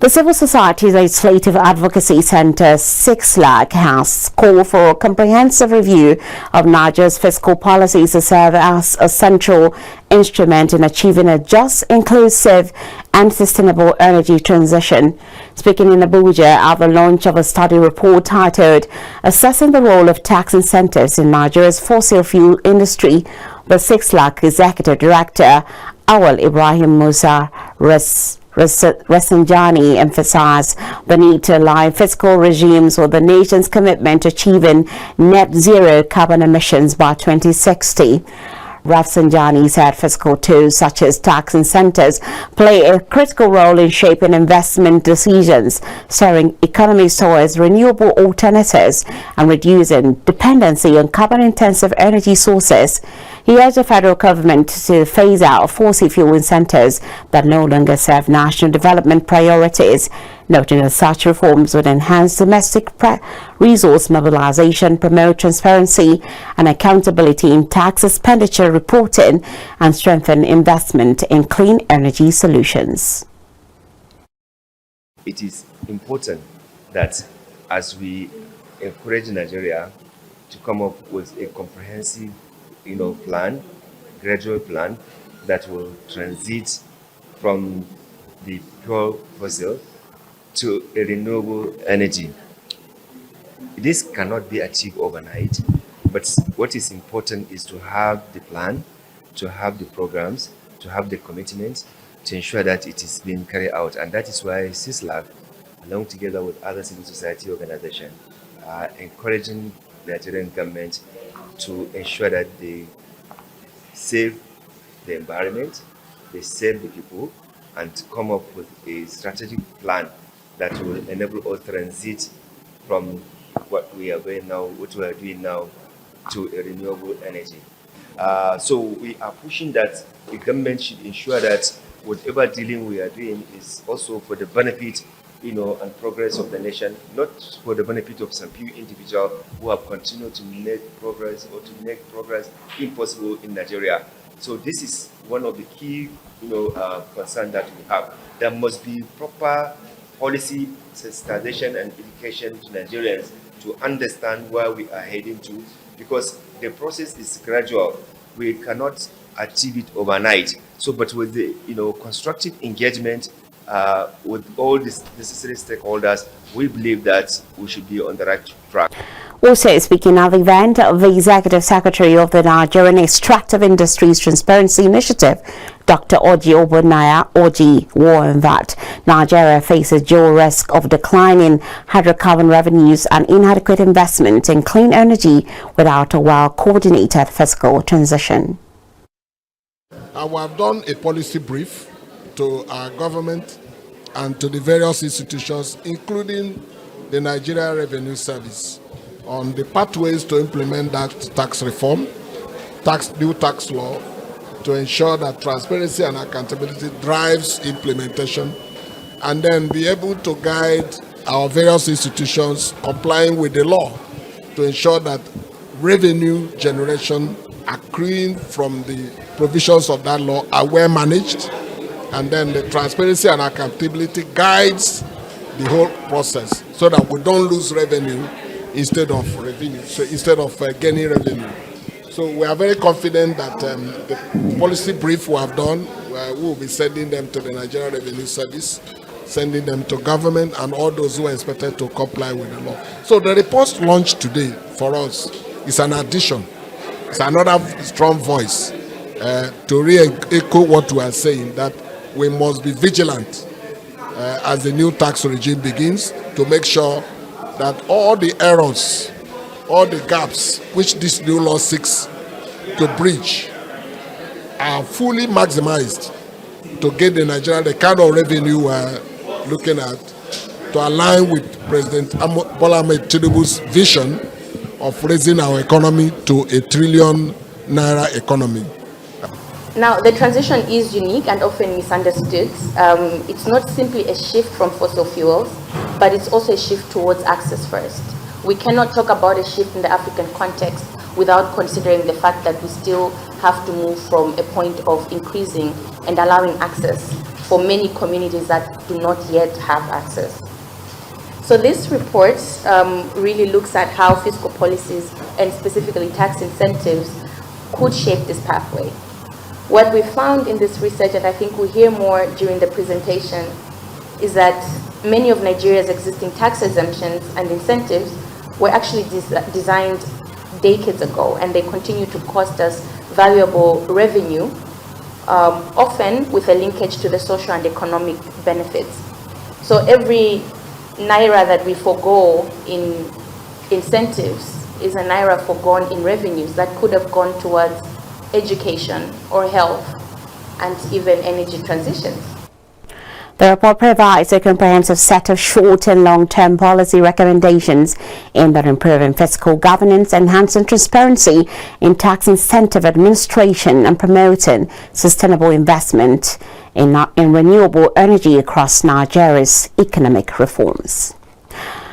The Civil Society Legislative Advocacy Centre, CISLAC, has called for a comprehensive review of Nigeria's fiscal policies to serve as a central instrument in achieving a just, inclusive and sustainable energy transition. Speaking in Abuja at the launch of a study report titled Assessing the Role of Tax Incentives in Nigeria's Fossil Fuel Industry, the CISLAC Executive Director, Auwal Ibrahim Musa Rafsanjani emphasized the need to align fiscal regimes with the nation's commitment to achieving net zero carbon emissions by 2060. Rafsanjani said fiscal tools such as tax incentives play a critical role in shaping investment decisions, steering economies towards renewable alternatives and reducing dependency on carbon-intensive energy sources. He urged the federal government to phase out fossil fuel incentives that no longer serve national development priorities, noting that such reforms would enhance domestic resource mobilization, promote transparency and accountability in tax expenditure reporting, and strengthen investment in clean energy solutions. It is important that as we encourage Nigeria to come up with a comprehensive plan, gradual plan that will transit from the pure fossil to a renewable energy. This cannot be achieved overnight, but what is important is to have the plan, to have the programs, to have the commitment, to ensure that it is being carried out. And that is why CISLAC, along together with other civil society organizations, are encouraging the Nigerian government to ensure that they save the environment, they save the people, and come up with a strategic plan that will enable us to transit from what we are doing now to a renewable energy. So we are pushing that the government should ensure that whatever dealing we are doing is also for the benefit and progress of the nation, not for the benefit of some few individuals who have continued to make progress or to make progress impossible in Nigeria. So this is one of the key, concerns that we have. There must be proper policy sensitization and education to Nigerians to understand where we are heading to, because the process is gradual. We cannot achieve it overnight. So, but with the constructive engagement with all the necessary stakeholders, we believe that we should be on the right track. Also speaking at the event, the Executive Secretary of the Nigerian Extractive Industries Transparency Initiative, Dr. Oji Oji, warned that Nigeria faces dual risk of declining hydrocarbon revenues and inadequate investment in clean energy without a well-coordinated fiscal transition. We have done a policy brief to our government and to the various institutions, including the Nigeria Revenue Service, on the pathways to implement that tax reform, new tax law, to ensure that transparency and accountability drives implementation, and then be able to guide our various institutions complying with the law to ensure that revenue generation accruing from the provisions of that law are well managed, and then the transparency and accountability guides the whole process so that we don't lose revenue instead of gaining revenue. So we are very confident that the policy brief we have done, we will be sending them to the Nigerian Revenue Service, sending them to government and all those who are expected to comply with the law. So the report launched today for us is an addition. It's another strong voice to re-echo what we are saying, that we must be vigilant as the new tax regime begins to make sure that all the errors, all the gaps which this new law seeks to bridge are fully maximized to get the Nigeria the kind of revenue we're looking at, to align with President Bola Ahmed Tinubu's vision of raising our economy to a trillion naira economy. Now, the transition is unique and often misunderstood. It's not simply a shift from fossil fuels, but it's also a shift towards access first. We cannot talk about a shift in the African context without considering the fact that we still have to move from a point of increasing and allowing access for many communities that do not yet have access. So this report really looks at how fiscal policies and specifically tax incentives could shape this pathway. What we found in this research, and I think we'll hear more during the presentation, is that many of Nigeria's existing tax exemptions and incentives were actually designed decades ago, and they continue to cost us valuable revenue, often with a linkage to the social and economic benefits. So every naira that we forego in incentives is a naira forgone in revenues that could have gone towards education or health and even energy transitions. The report provides a comprehensive set of short and long-term policy recommendations aimed at improving fiscal governance, enhancing transparency in tax incentive administration, and promoting sustainable investment in renewable energy across Nigeria's economic reforms.